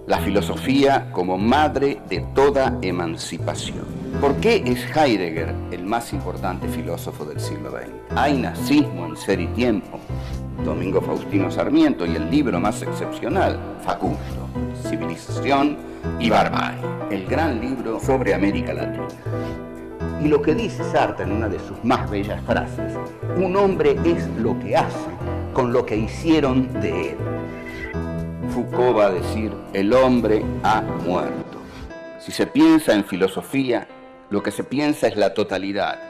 la filosofía como madre de toda emancipación. ¿Por qué es Heidegger el más importante filósofo del siglo XX? Hay nazismo en Ser y Tiempo, Domingo Faustino Sarmiento, y el libro más excepcional, Facundo, Civilización y Barbarie, el gran libro sobre América Latina. Y lo que dice Sartre en una de sus más bellas frases: un hombre es lo que hace con lo que hicieron de él. Foucault va a decir: el hombre ha muerto. Si se piensa en filosofía, lo que se piensa es la totalidad.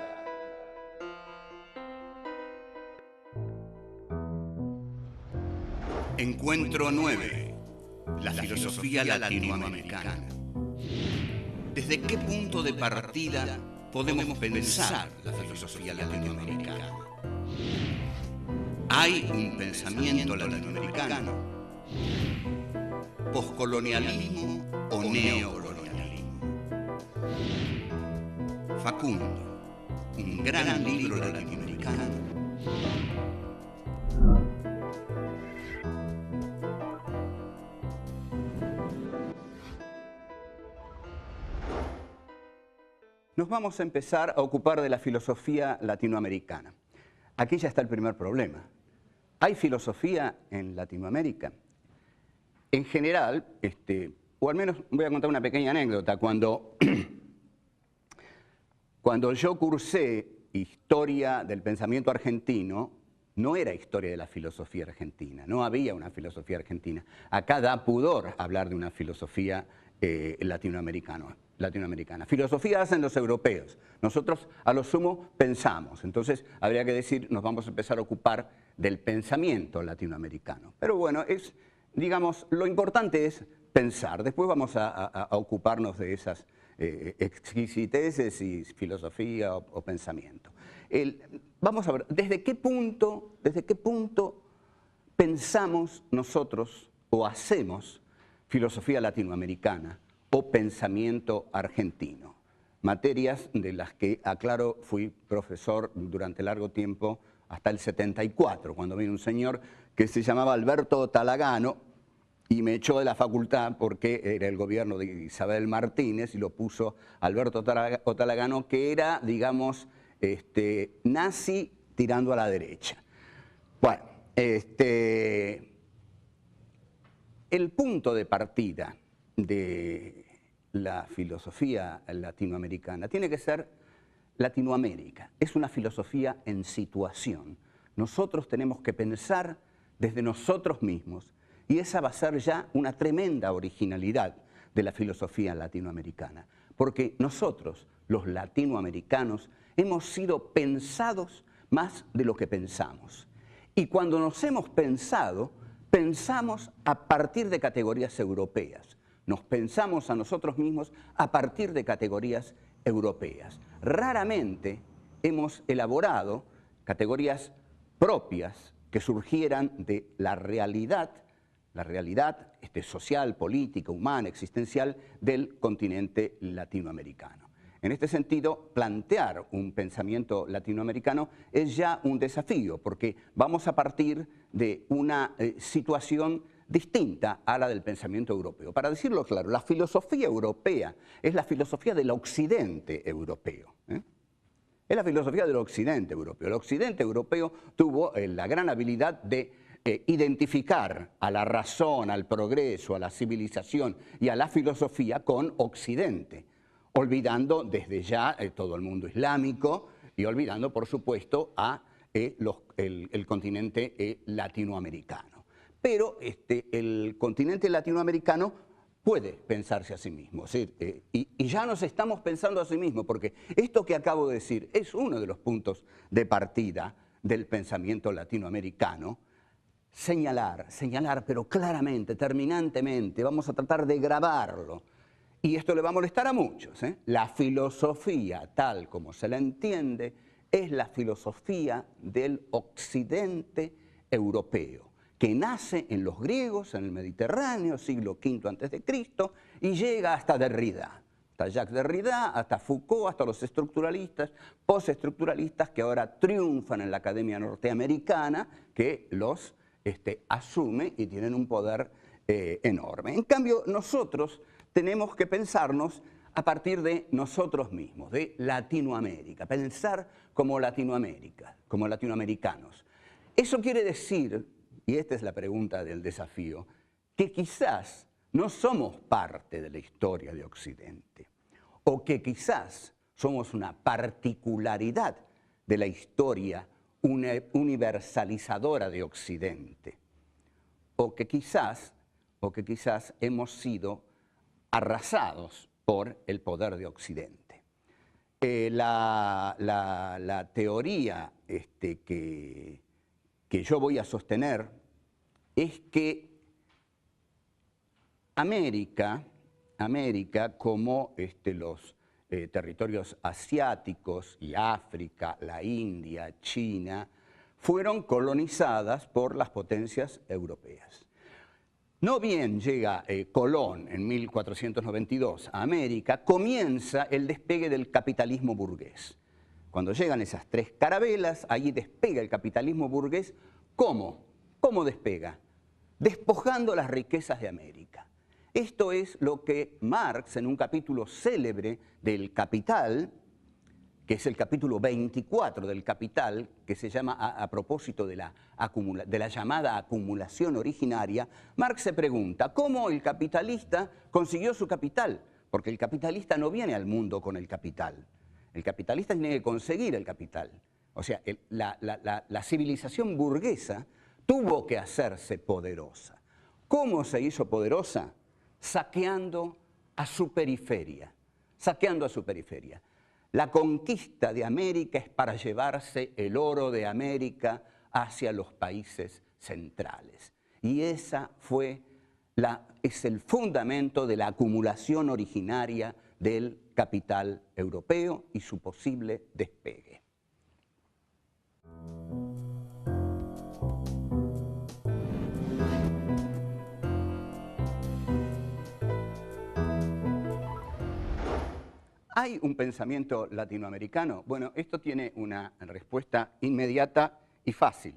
Encuentro 9. La filosofía latinoamericana. ¿Desde qué punto de partida podemos pensar la filosofía latinoamericana? ¿Hay un pensamiento latinoamericano? ¿Poscolonialismo o neocolonialismo? Facundo, un gran libro latinoamericano. Nos vamos a empezar a ocupar de la filosofía latinoamericana. Aquí ya está el primer problema. ¿Hay filosofía en Latinoamérica? En general, o al menos voy a contar una pequeña anécdota. Cuando yo cursé historia del pensamiento argentino, no era historia de la filosofía argentina, no había una filosofía argentina. Acá da pudor hablar de una filosofía latinoamericana. Filosofía hacen los europeos. Nosotros a lo sumo pensamos. Entonces habría que decir, nos vamos a empezar a ocupar del pensamiento latinoamericano. Pero bueno, digamos, lo importante es pensar. Después vamos a ocuparnos de esas exquisiteces y filosofía o pensamiento. Vamos a ver, ¿desde qué punto pensamos nosotros o hacemos filosofía latinoamericana o pensamiento argentino? Materias de las que, aclaro, fui profesor durante largo tiempo, hasta el 74, cuando vino un señor que se llamaba Alberto Talagano y me echó de la facultad porque era el gobierno de Isabel Martínez y lo puso Alberto Talagano, que era, digamos, nazi tirando a la derecha. Bueno, el punto de partida de la filosofía latinoamericana tiene que ser Latinoamérica. Es una filosofía en situación. Nosotros tenemos que pensar desde nosotros mismos y esa va a ser ya una tremenda originalidad de la filosofía latinoamericana. Porque nosotros, los latinoamericanos, hemos sido pensados más de lo que pensamos. Y cuando nos hemos pensado, pensamos a partir de categorías europeas. Nos pensamos a nosotros mismos a partir de categorías europeas. Raramente hemos elaborado categorías propias que surgieran de la realidad social, política, humana, existencial del continente latinoamericano. En este sentido, plantear un pensamiento latinoamericano es ya un desafío, porque vamos a partir de una situación distinta a la del pensamiento europeo. Para decirlo claro, la filosofía europea es la filosofía del occidente europeo. Es la filosofía del occidente europeo. El occidente europeo tuvo la gran habilidad de identificar a la razón, al progreso, a la civilización y a la filosofía con Occidente, olvidando desde ya todo el mundo islámico y olvidando, por supuesto, a el continente latinoamericano. Pero el continente latinoamericano puede pensarse a sí mismo, ¿sí? Y ya nos estamos pensando a sí mismo, porque esto que acabo de decir es uno de los puntos de partida del pensamiento latinoamericano. Señalar, pero claramente, terminantemente, vamos a tratar de grabarlo. Y esto le va a molestar a muchos, ¿eh? La filosofía, tal como se la entiende, es la filosofía del occidente europeo, que nace en los griegos, en el Mediterráneo, siglo V a.C., y llega hasta Derrida, hasta Jacques Derrida, hasta Foucault, hasta los estructuralistas, postestructuralistas que ahora triunfan en la academia norteamericana, que los asume y tienen un poder enorme. En cambio, nosotros tenemos que pensarnos a partir de nosotros mismos, de Latinoamérica, pensar como Latinoamérica, como latinoamericanos. Eso quiere decir, y esta es la pregunta del desafío, que quizás no somos parte de la historia de Occidente, o que quizás somos una particularidad de la historia universalizadora de Occidente, o que quizás hemos sido arrasados por el poder de Occidente. La teoría que yo voy a sostener es que América como los territorios asiáticos y África, la India, China, fueron colonizadas por las potencias europeas. No bien llega Colón en 1492 a América, comienza el despegue del capitalismo burgués. Cuando llegan esas tres carabelas, allí despega el capitalismo burgués. ¿Cómo? ¿Cómo despega? Despojando las riquezas de América. Esto es lo que Marx, en un capítulo célebre del Capital, que es el capítulo 24 del Capital, que se llama a propósito de la llamada acumulación originaria, Marx se pregunta, ¿cómo el capitalista consiguió su capital? Porque el capitalista no viene al mundo con el capital. El capitalista tiene que conseguir el capital. O sea, la civilización burguesa tuvo que hacerse poderosa. ¿Cómo se hizo poderosa? Saqueando a su periferia. Saqueando a su periferia. La conquista de América es para llevarse el oro de América hacia los países centrales. Y esa es el fundamento de la acumulación originaria del capital europeo y su posible despegue. ¿Hay un pensamiento latinoamericano? Bueno, esto tiene una respuesta inmediata y fácil.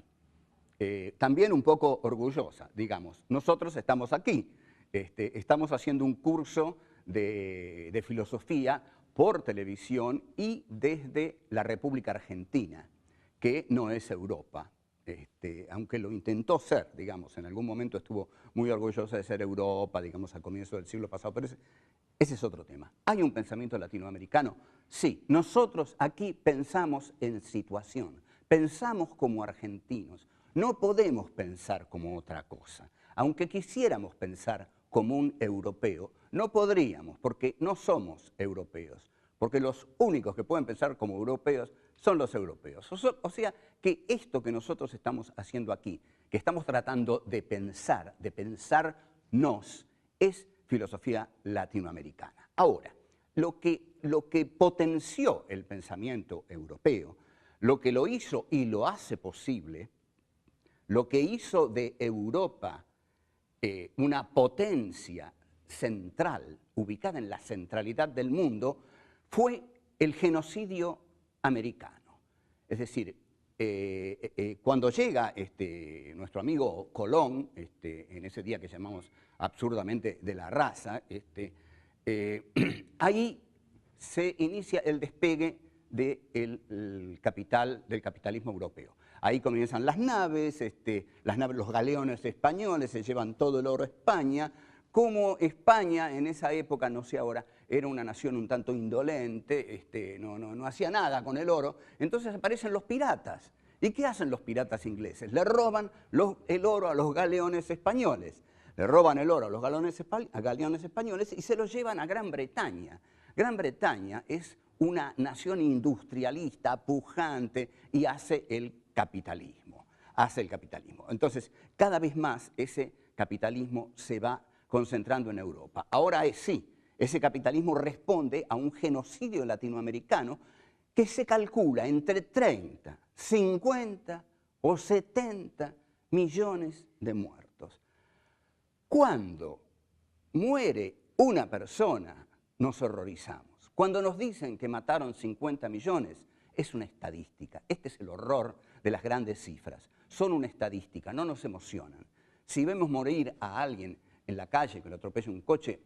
También un poco orgullosa, digamos. Nosotros estamos aquí, estamos haciendo un curso de filosofía por televisión y desde la República Argentina, que no es Europa. Aunque lo intentó ser, digamos, en algún momento estuvo muy orgullosa de ser Europa, digamos, al comienzo del siglo pasado, pero ese es otro tema. ¿Hay un pensamiento latinoamericano? Sí, nosotros aquí pensamos en situación, pensamos como argentinos, no podemos pensar como otra cosa. Aunque quisiéramos pensar como un europeo, no podríamos, porque no somos europeos, porque los únicos que pueden pensar como europeos son los europeos. O sea, que esto que nosotros estamos haciendo aquí, que estamos tratando de pensarnos, es filosofía latinoamericana. Ahora, lo que potenció el pensamiento europeo, lo que lo hizo y lo hace posible, lo que hizo de Europa una potencia central, ubicada en la centralidad del mundo, fue el genocidio americano. Es decir, cuando llega nuestro amigo Colón, en ese día que llamamos absurdamente de la raza, ahí se inicia el despegue del capitalismo europeo. Ahí comienzan las naves, los galeones españoles se llevan todo el oro a España. Como España en esa época, no sé ahora, era una nación un tanto indolente, no hacía nada con el oro, entonces aparecen los piratas. ¿Y qué hacen los piratas ingleses? Le roban el oro a los galeones españoles. Le roban el oro a los galeones españoles y se lo llevan a Gran Bretaña. Gran Bretaña es una nación industrialista, pujante, y hace el capitalismo. Entonces, cada vez más ese capitalismo se va concentrando en Europa. Ahora sí, ese capitalismo responde a un genocidio latinoamericano que se calcula entre 30, 50 o 70 millones de muertos. Cuando muere una persona, nos horrorizamos. Cuando nos dicen que mataron 50 millones, es una estadística. Este es el horror de las grandes cifras. Son una estadística, no nos emocionan. Si vemos morir a alguien en la calle, que lo atropella un coche,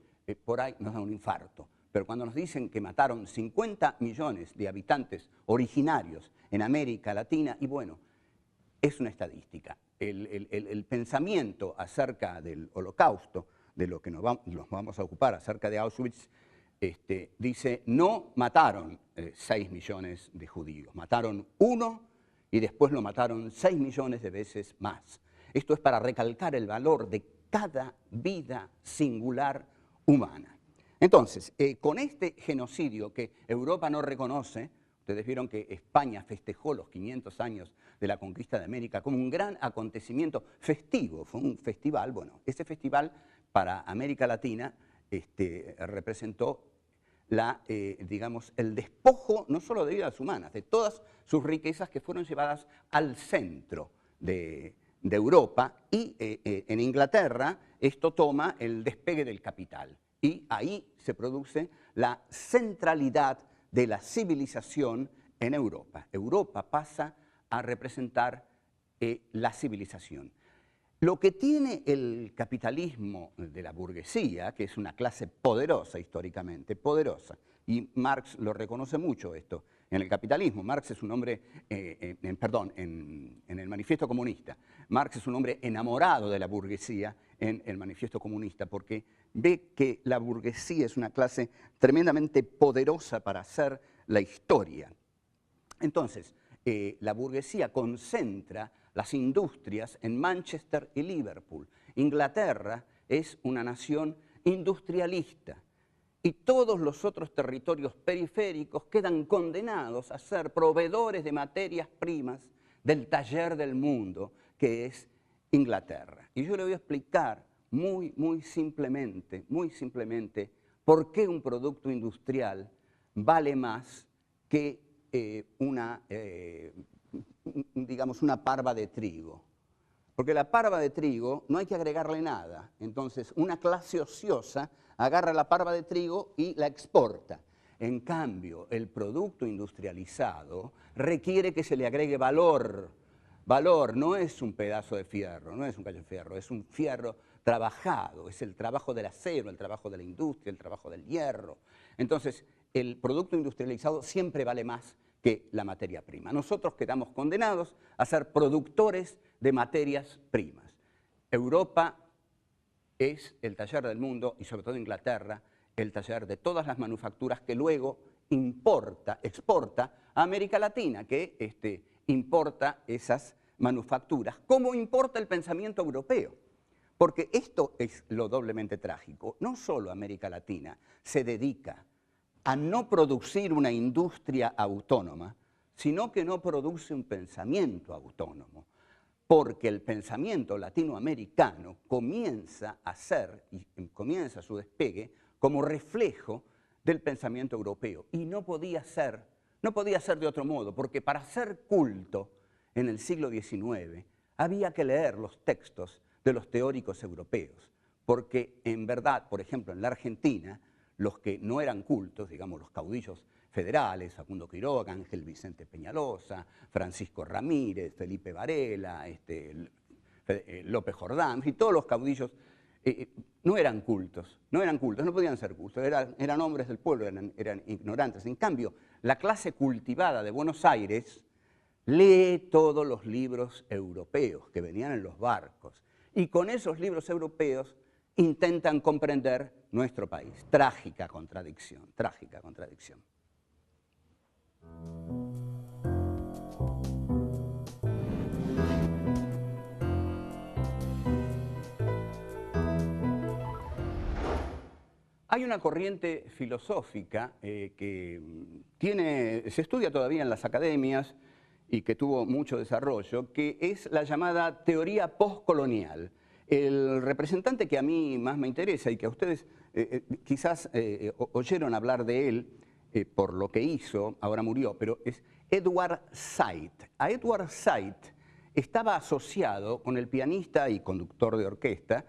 por ahí nos da un infarto. Pero cuando nos dicen que mataron 50 millones de habitantes originarios en América Latina, y bueno, es una estadística. El pensamiento acerca del Holocausto, de lo que nos vamos a ocupar acerca de Auschwitz, dice, no mataron 6 millones de judíos, mataron 1 y después lo mataron 6 millones de veces más. Esto es para recalcar el valor de cada vida singular humana. Entonces, con este genocidio que Europa no reconoce, ustedes vieron que España festejó los 500 años de la conquista de América como un gran acontecimiento festivo, fue un festival. Bueno, ese festival para América Latina representó digamos, el despojo no solo de vidas humanas, de todas sus riquezas que fueron llevadas al centro de Europa, y en Inglaterra esto toma el despegue del capital y ahí se produce la centralidad de la civilización en Europa. Europa pasa a representar la civilización. Lo que tiene el capitalismo de la burguesía, que es una clase poderosa históricamente, poderosa, y Marx lo reconoce mucho esto en el capitalismo. Marx es un hombre, en el Manifiesto Comunista, Marx es un hombre enamorado de la burguesía en el Manifiesto Comunista, porque ve que la burguesía es una clase tremendamente poderosa para hacer la historia. Entonces, la burguesía concentra las industrias en Manchester y Liverpool. Inglaterra es una nación industrialista y todos los otros territorios periféricos quedan condenados a ser proveedores de materias primas del taller del mundo, que es Inglaterra. Y yo le voy a explicar muy simplemente, por qué un producto industrial vale más que digamos, una parva de trigo. Porque la parva de trigo no hay que agregarle nada. Entonces, una clase ociosa agarra la parva de trigo y la exporta. En cambio, el producto industrializado requiere que se le agregue valor. Valor no es un pedazo de fierro, no es un cacho de fierro, es un fierro trabajado, es el trabajo del acero, el trabajo de la industria, el trabajo del hierro. Entonces, el producto industrializado siempre vale más que la materia prima. Nosotros quedamos condenados a ser productores de materias primas. Europa es el taller del mundo, y sobre todo Inglaterra, el taller de todas las manufacturas que luego exporta a América Latina, que importa esas manufacturas, como importa el pensamiento europeo. Porque esto es lo doblemente trágico. No solo América Latina se dedica a no producir una industria autónoma, sino que no produce un pensamiento autónomo, porque el pensamiento latinoamericano comienza su despegue como reflejo del pensamiento europeo, y no podía ser de otro modo, porque para ser culto en el siglo XIX había que leer los textos de los teóricos europeos, porque en verdad, por ejemplo, en la Argentina, los que no eran cultos, digamos los caudillos federales, Facundo Quiroga, Ángel Vicente Peñalosa, Francisco Ramírez, Felipe Varela, López Jordán, y todos los caudillos no eran cultos, no podían ser cultos, eran hombres del pueblo, eran ignorantes. En cambio, la clase cultivada de Buenos Aires lee todos los libros europeos que venían en los barcos, y con esos libros europeos intentan comprender nuestro país. Trágica contradicción, trágica contradicción. Hay una corriente filosófica que se estudia todavía en las academias y que tuvo mucho desarrollo, que es la llamada teoría postcolonial. El representante que a mí más me interesa y que a ustedes quizás oyeron hablar de él por lo que hizo, ahora murió, pero es Edward Said. A Edward Said estaba asociado con el pianista y conductor de orquesta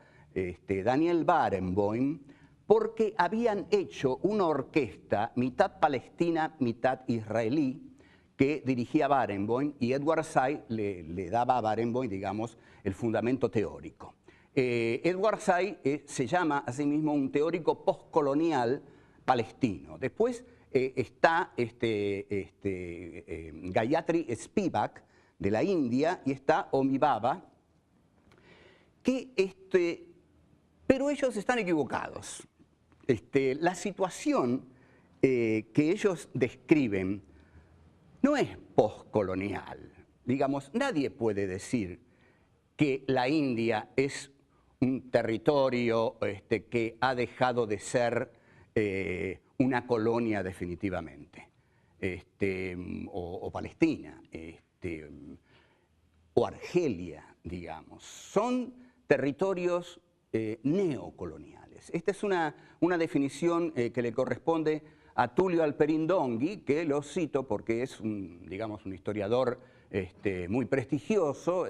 Daniel Barenboim, porque habían hecho una orquesta mitad palestina, mitad israelí, que dirigía Barenboim, y Edward Said le daba a Barenboim, digamos, el fundamento teórico. Edward Said se llama a sí mismo un teórico postcolonial palestino. Después está Gayatri Spivak de la India y está Homi Bhabha, pero ellos están equivocados. La situación que ellos describen no es postcolonial. Digamos, nadie puede decir que la India es un territorio que ha dejado de ser una colonia definitivamente, o Palestina, o Argelia, digamos. Son territorios neocoloniales. Esta es una definición que le corresponde a Tullio Alperín Donghi, que lo cito porque es digamos, un historiador muy prestigioso,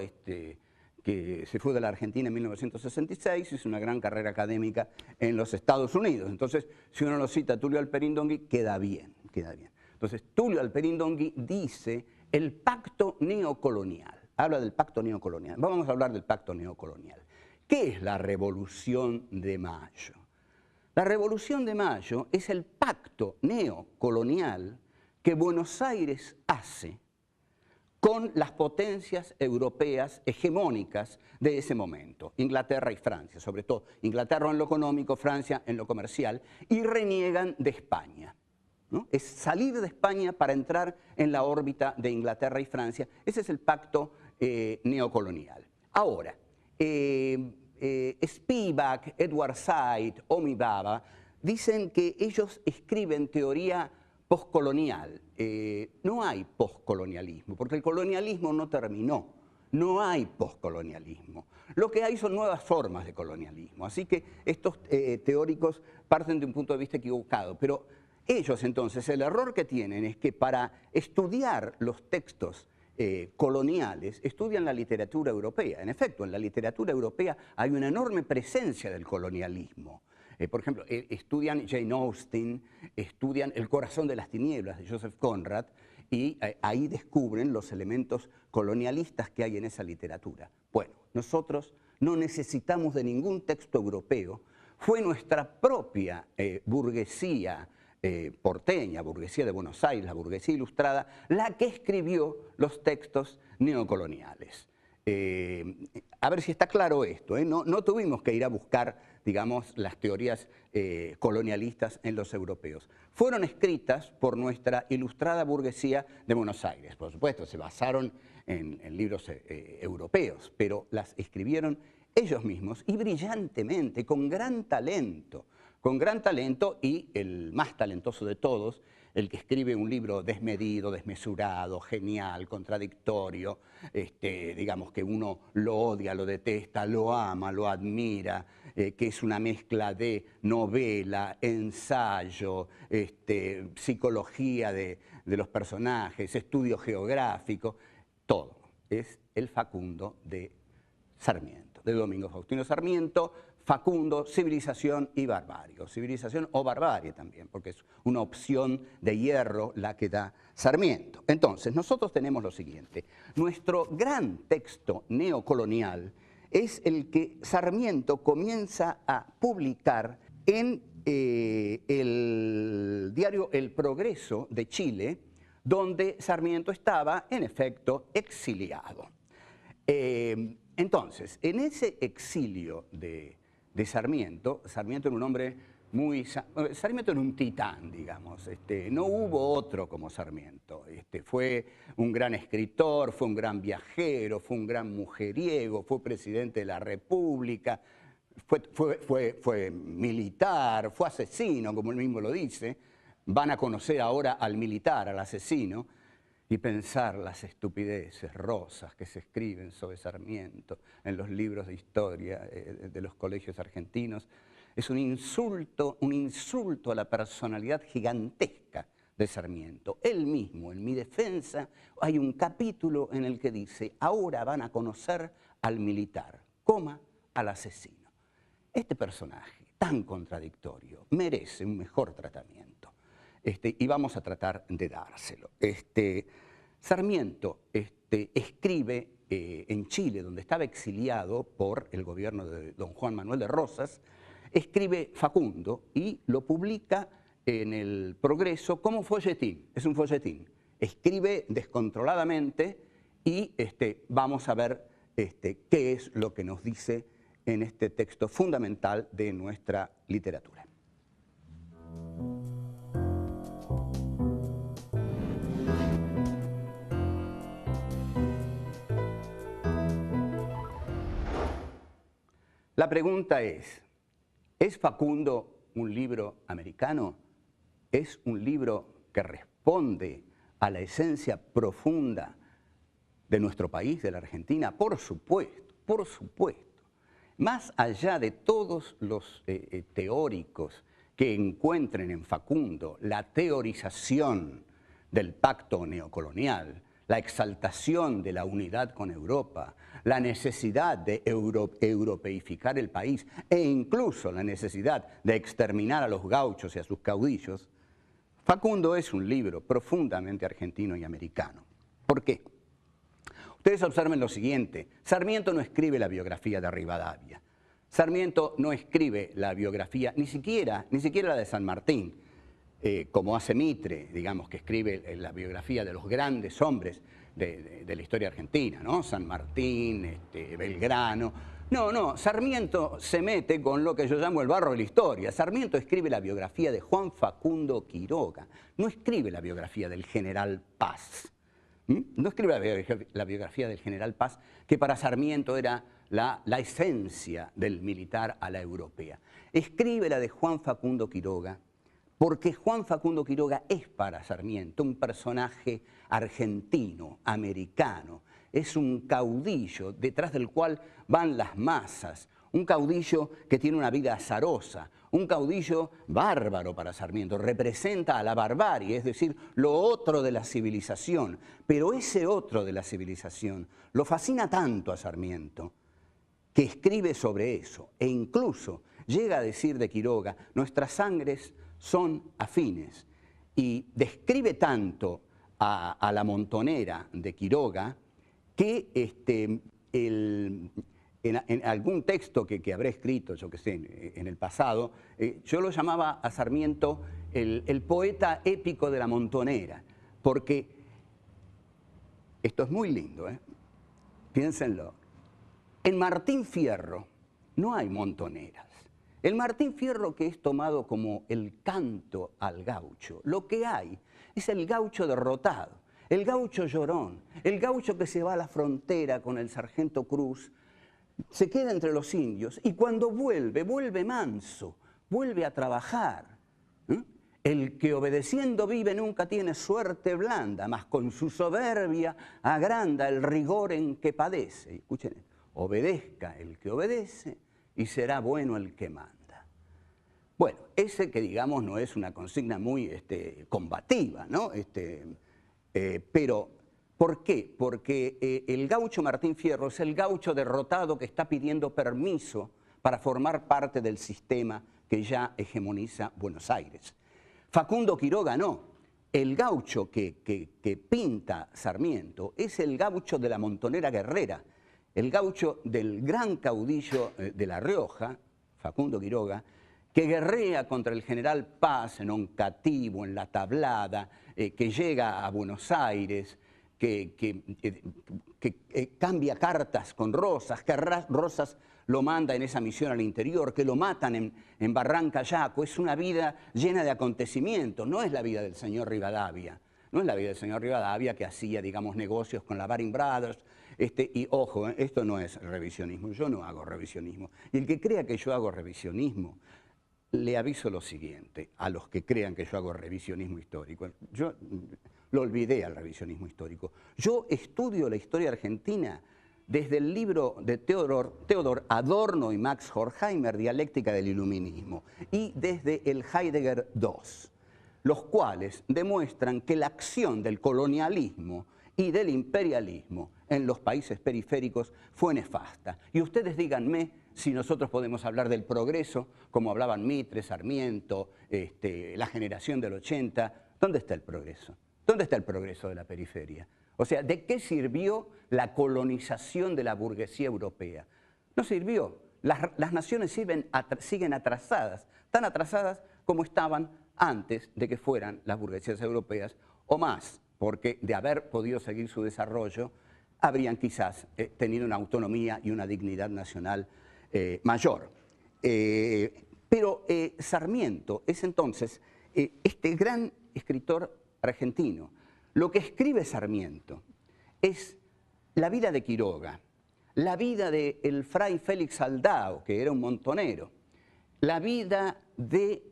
que se fue de la Argentina en 1966, hizo una gran carrera académica en los Estados Unidos. Entonces, si uno lo cita a Tullio Alperín Donghi, queda bien, queda bien. Entonces, Tullio Alperín Donghi dice el pacto neocolonial, habla del pacto neocolonial. Vamos a hablar del pacto neocolonial. ¿Qué es la Revolución de Mayo? La Revolución de Mayo es el pacto neocolonial que Buenos Aires hace con las potencias europeas hegemónicas de ese momento, Inglaterra y Francia, sobre todo Inglaterra en lo económico, Francia en lo comercial, y reniegan de España, ¿no? Es salir de España para entrar en la órbita de Inglaterra y Francia. Ese es el pacto neocolonial. Ahora, Spivak, Edward Said, Homi Bhabha dicen que ellos escriben teoría postcolonial. No hay postcolonialismo, porque el colonialismo no terminó. No hay postcolonialismo. Lo que hay son nuevas formas de colonialismo. Así que estos teóricos parten de un punto de vista equivocado. Pero ellos entonces, el error que tienen es que para estudiar los textos coloniales, estudian la literatura europea. En efecto, en la literatura europea hay una enorme presencia del colonialismo. Por ejemplo, estudian Jane Austen, estudian El corazón de las tinieblas de Joseph Conrad y ahí descubren los elementos colonialistas que hay en esa literatura. Bueno, nosotros no necesitamos de ningún texto europeo. Fue nuestra propia burguesía porteña, burguesía de Buenos Aires, la burguesía ilustrada, la que escribió los textos neocoloniales. A ver si está claro esto, no tuvimos que ir a buscar, digamos, las teorías colonialistas en los europeos. Fueron escritas por nuestra ilustrada burguesía de Buenos Aires. Por supuesto, se basaron en libros europeos, pero las escribieron ellos mismos y brillantemente, con gran talento y el más talentoso de todos, el que escribe un libro desmedido, desmesurado, genial, contradictorio, digamos que uno lo odia, lo detesta, lo ama, lo admira, que es una mezcla de novela, ensayo, psicología de los personajes, estudio geográfico, todo. Es el Facundo de Sarmiento, de Domingo Faustino Sarmiento. Facundo, civilización y barbarie, o civilización o barbarie también, porque es una opción de hierro la que da Sarmiento. Entonces, nosotros tenemos lo siguiente. Nuestro gran texto neocolonial es el que Sarmiento comienza a publicar en el diario El Progreso de Chile, donde Sarmiento estaba, en efecto, exiliado. Entonces, en ese exilio de Sarmiento era un hombre Sarmiento era un titán, digamos. No hubo otro como Sarmiento. Fue un gran escritor, fue un gran viajero, fue un gran mujeriego, fue presidente de la República, fue militar, fue asesino, como él mismo lo dice. Van a conocer ahora al militar, al asesino, y pensar las estupideces rosas que se escriben sobre Sarmiento en los libros de historia de los colegios argentinos. Es un insulto a la personalidad gigantesca de Sarmiento. Él mismo, en mi defensa, hay un capítulo en el que dice: ahora van a conocer al militar, al asesino. Este personaje tan contradictorio merece un mejor tratamiento. Y vamos a tratar de dárselo. Sarmiento escribe en Chile, donde estaba exiliado por el gobierno de don Juan Manuel de Rosas, escribe Facundo y lo publica en el Progreso como folletín. Es un folletín. Escribe descontroladamente y vamos a ver qué es lo que nos dice en este texto fundamental de nuestra literatura. La pregunta ¿es Facundo un libro americano? ¿Es un libro que responde a la esencia profunda de nuestro país, de la Argentina? Por supuesto, por supuesto. Más allá de todos los teóricos que encuentren en Facundo la teorización del pacto neocolonial, la exaltación de la unidad con Europa, la necesidad de europeificar el país e incluso la necesidad de exterminar a los gauchos y a sus caudillos, Facundo es un libro profundamente argentino y americano. ¿Por qué? Ustedes observen lo siguiente, Sarmiento no escribe la biografía de Rivadavia, Sarmiento no escribe la biografía, ni siquiera la de San Martín, como hace Mitre, digamos, que escribe la biografía de los grandes hombres de la historia argentina, ¿no? San Martín, Belgrano. No, Sarmiento se mete con lo que yo llamo el barro de la historia. Sarmiento escribe la biografía de Juan Facundo Quiroga, no escribe la biografía del general Paz. No escribe la biografía del general Paz, que para Sarmiento era la esencia del militar a la europea. Escribe la de Juan Facundo Quiroga, porque Juan Facundo Quiroga es para Sarmiento un personaje argentino, americano, es un caudillo detrás del cual van las masas, un caudillo que tiene una vida azarosa, un caudillo bárbaro para Sarmiento, representa a la barbarie, es decir, lo otro de la civilización, pero ese otro de la civilización lo fascina tanto a Sarmiento que escribe sobre eso e incluso llega a decir de Quiroga, nuestras sangres son afines, y describe tanto a la montonera de Quiroga que en algún texto que habré escrito, yo que sé, en el pasado, yo lo llamaba a Sarmiento el poeta épico de la montonera, porque esto es muy lindo, piénsenlo, en Martín Fierro no hay montoneras. El Martín Fierro que es tomado como el canto al gaucho, lo que hay es el gaucho derrotado, el gaucho llorón, el gaucho que se va a la frontera con el sargento Cruz, se queda entre los indios y cuando vuelve manso, vuelve a trabajar. El que obedeciendo vive nunca tiene suerte blanda, mas con su soberbia agranda el rigor en que padece. Escuchen, obedezca el que obedece y será bueno el que manda. Bueno, ese que digamos no es una consigna muy combativa, ¿no? Pero, ¿por qué? Porque el gaucho Martín Fierro es el gaucho derrotado que está pidiendo permiso para formar parte del sistema que ya hegemoniza Buenos Aires. Facundo Quiroga no. El gaucho que pinta Sarmiento es el gaucho de la montonera guerrera, el gaucho del gran caudillo de La Rioja, Facundo Quiroga, que guerrea contra el general Paz en Oncativo, en La Tablada, que llega a Buenos Aires, que cambia cartas con Rosas, que Rosas lo manda en esa misión al interior, que lo matan en Barranca Yaco. Es una vida llena de acontecimientos, no es la vida del señor Rivadavia. No es la vida del señor Rivadavia que hacía, digamos, negocios con la Baring Brothers. Y ojo, esto no es revisionismo, yo no hago revisionismo. Y el que crea que yo hago revisionismo, le aviso lo siguiente, a los que crean que yo hago revisionismo histórico. Yo lo olvidé al revisionismo histórico. Yo estudio la historia argentina desde el libro de Theodor Adorno y Max Horkheimer, Dialéctica del Iluminismo, y desde el Heidegger II, los cuales demuestran que la acción del colonialismo y del imperialismo en los países periféricos fue nefasta. Y ustedes díganme si nosotros podemos hablar del progreso, como hablaban Mitre, Sarmiento, la generación del 80, ¿dónde está el progreso? ¿Dónde está el progreso de la periferia? O sea, ¿de qué sirvió la colonización de la burguesía europea? No sirvió. Las naciones siguen atrasadas, tan atrasadas como estaban antes de que fueran las burguesías europeas, o más, porque de haber podido seguir su desarrollo, habrían quizás tenido una autonomía y una dignidad nacional mayor. Pero Sarmiento es entonces este gran escritor argentino. Lo que escribe Sarmiento es la vida de Quiroga, la vida del fray Félix Aldao, que era un montonero, la vida del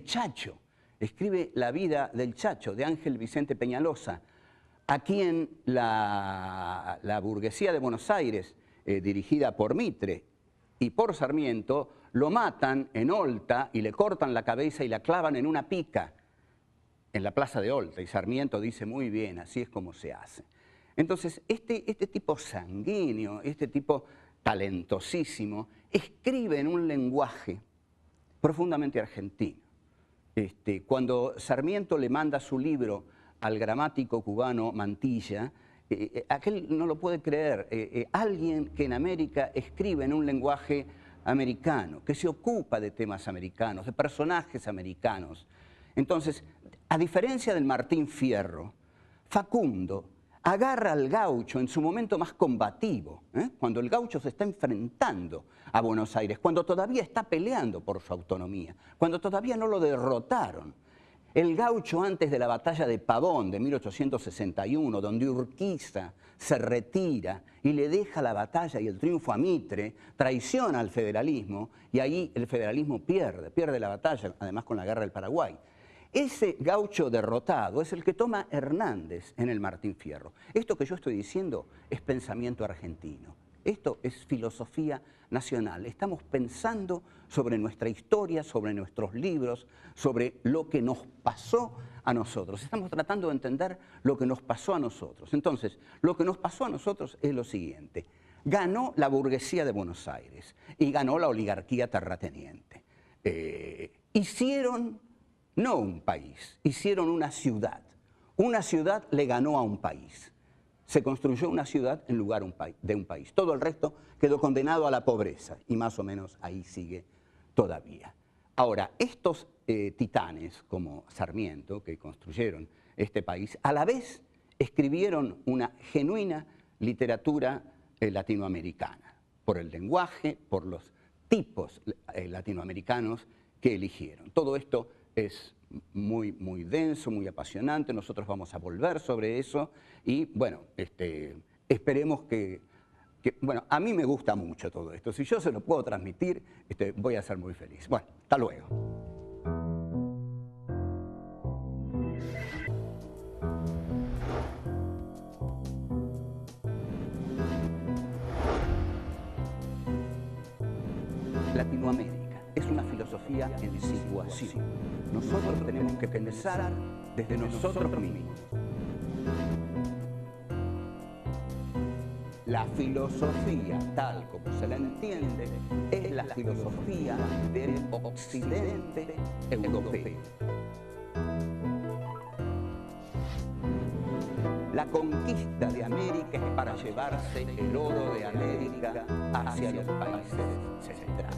Chacho. Escribe la vida del Chacho, de Ángel Vicente Peñalosa, a quien la burguesía de Buenos Aires, dirigida por Mitre y por Sarmiento, lo matan en Olta y le cortan la cabeza y la clavan en una pica en la plaza de Olta. Y Sarmiento dice, muy bien, así es como se hace. Entonces, este tipo sanguíneo, este tipo talentosísimo, escribe en un lenguaje profundamente argentino. Cuando Sarmiento le manda su libro al gramático cubano Mantilla, aquel no lo puede creer. Alguien que en América escribe en un lenguaje americano, que se ocupa de temas americanos, de personajes americanos. Entonces, a diferencia del Martín Fierro, Facundo agarra al gaucho en su momento más combativo, cuando el gaucho se está enfrentando a Buenos Aires, cuando todavía está peleando por su autonomía, cuando todavía no lo derrotaron. El gaucho antes de la batalla de Pavón de 1861, donde Urquiza se retira y le deja la batalla y el triunfo a Mitre, traiciona al federalismo y ahí el federalismo pierde la batalla, además con la guerra del Paraguay. Ese gaucho derrotado es el que toma Hernández en el Martín Fierro. Esto que yo estoy diciendo es pensamiento argentino. Esto es filosofía nacional. Estamos pensando sobre nuestra historia, sobre nuestros libros, sobre lo que nos pasó a nosotros. Estamos tratando de entender lo que nos pasó a nosotros. Entonces, lo que nos pasó a nosotros es lo siguiente. Ganó la burguesía de Buenos Aires y ganó la oligarquía terrateniente. Hicieron no un país, hicieron una ciudad. Una ciudad le ganó a un país. Se construyó una ciudad en lugar de un país. Todo el resto quedó condenado a la pobreza y más o menos ahí sigue todavía. Ahora, estos titanes como Sarmiento, que construyeron este país, a la vez escribieron una genuina literatura latinoamericana, por el lenguaje, por los tipos latinoamericanos que eligieron. Todo esto es muy denso, muy apasionante. Nosotros vamos a volver sobre eso y, bueno, esperemos que... Bueno, a mí me gusta mucho todo esto. Si yo se lo puedo transmitir, voy a ser muy feliz. Bueno, hasta luego. Latinoamérica es una filosofía en situación. Nosotros tenemos que pensar desde nosotros mismos. La filosofía, tal como se la entiende, es la filosofía del occidente europeo. La conquista de América es para llevarse el oro de América hacia los países centrales.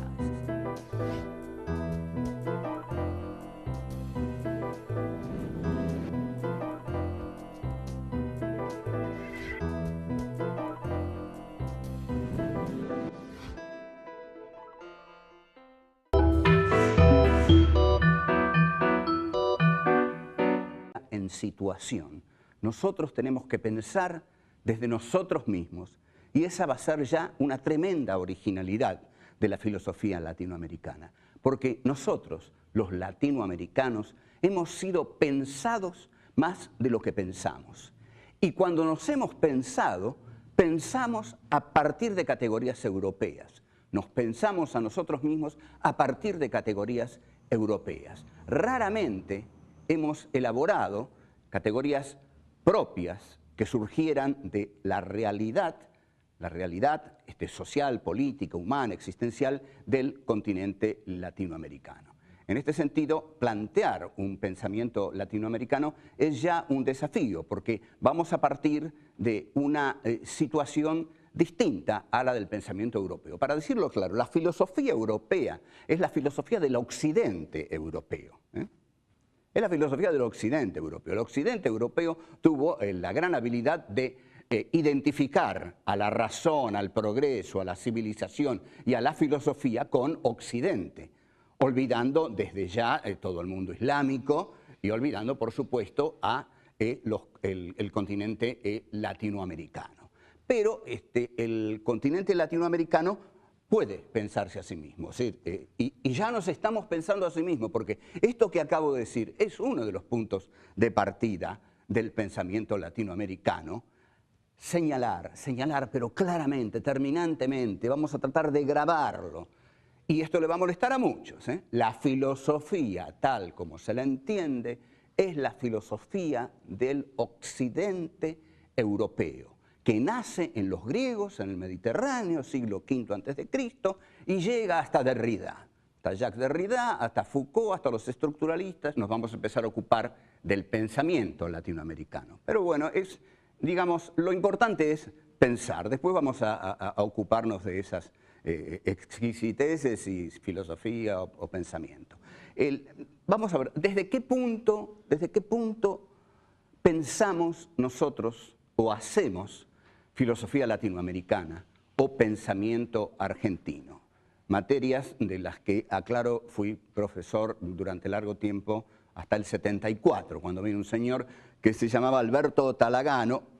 En situación. Nosotros tenemos que pensar desde nosotros mismos y esa va a ser ya una tremenda originalidad de la filosofía latinoamericana, porque nosotros, los latinoamericanos, hemos sido pensados más de lo que pensamos. Y cuando nos hemos pensado, pensamos a partir de categorías europeas. Nos pensamos a nosotros mismos a partir de categorías europeas. Raramente hemos elaborado categorías propias que surgieran de la realidad social, política, humana, existencial del continente latinoamericano. En este sentido, plantear un pensamiento latinoamericano es ya un desafío, porque vamos a partir de una situación distinta a la del pensamiento europeo. Para decirlo claro, la filosofía europea es la filosofía del occidente europeo. Es la filosofía del occidente europeo. El occidente europeo tuvo la gran habilidad de identificar a la razón, al progreso, a la civilización y a la filosofía con Occidente, olvidando desde ya todo el mundo islámico y olvidando, por supuesto, a el continente latinoamericano. Pero el continente latinoamericano puede pensarse a sí mismo, ¿sí? Y ya nos estamos pensando a sí mismo, porque esto que acabo de decir es uno de los puntos de partida del pensamiento latinoamericano. Señalar, pero claramente, terminantemente, vamos a tratar de grabarlo. Y esto le va a molestar a muchos, ¿eh? La filosofía, tal como se la entiende, es la filosofía del occidente europeo, que nace en los griegos, en el Mediterráneo, siglo V a.C., y llega hasta Derrida, hasta Jacques Derrida, hasta Foucault, hasta los estructuralistas. Nos vamos a empezar a ocupar del pensamiento latinoamericano. Pero bueno, digamos, lo importante es pensar. Después vamos a ocuparnos de esas exquisiteces y filosofía o pensamiento. Vamos a ver, ¿desde qué punto pensamos nosotros o hacemos filosofía latinoamericana o pensamiento argentino? Materias de las que, aclaro, fui profesor durante largo tiempo, hasta el 74, cuando vino un señor que se llamaba Alberto Talagano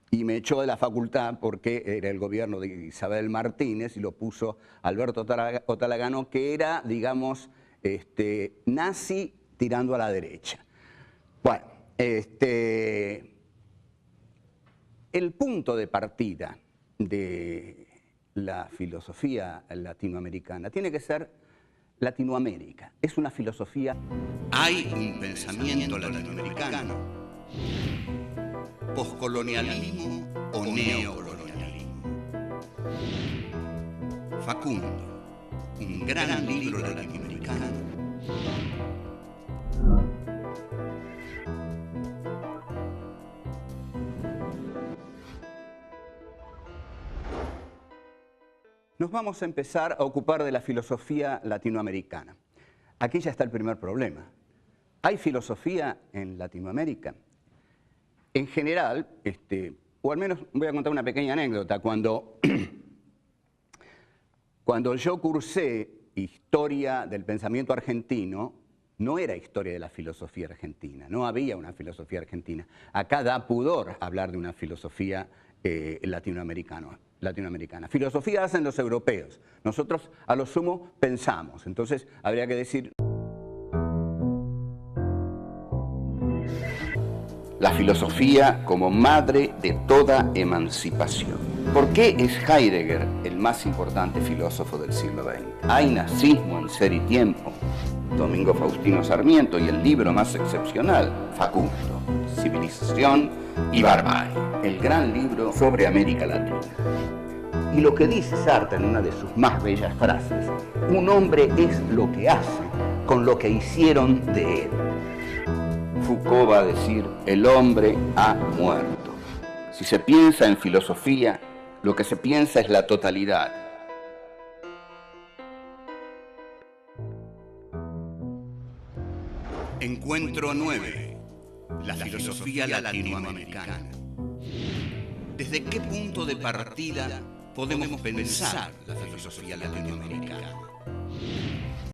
y me echó de la facultad porque era el gobierno de Isabel Martínez y lo puso Alberto Talagano, que era, digamos, nazi tirando a la derecha. Bueno, el punto de partida de la filosofía latinoamericana tiene que ser Latinoamérica. Es una filosofía. Hay un pensamiento latinoamericano, poscolonialismo o neocolonialismo. Facundo, un gran libro latinoamericano. Nos vamos a empezar a ocupar de la filosofía latinoamericana. Aquí ya está el primer problema. ¿Hay filosofía en Latinoamérica? En general, o al menos voy a contar una pequeña anécdota. Cuando yo cursé historia del pensamiento argentino, no era historia de la filosofía argentina, no había una filosofía argentina. Acá da pudor hablar de una filosofía latinoamericana. Filosofía hacen los europeos. Nosotros a lo sumo pensamos. Entonces habría que decir la filosofía como madre de toda emancipación. ¿Por qué es Heidegger el más importante filósofo del siglo XX? Hay nazismo en Ser y Tiempo, Domingo Faustino Sarmiento, y el libro más excepcional, Facundo, Civilización y Barbarie, el gran libro sobre América Latina. Y lo que dice Sartre en una de sus más bellas frases: un hombre es lo que hace con lo que hicieron de él. Foucault va a decir: el hombre ha muerto. Si se piensa en filosofía, lo que se piensa es la totalidad. Encuentro 9. La filosofía latinoamericana. ¿Desde qué punto de partida podemos pensar la filosofía latinoamericana?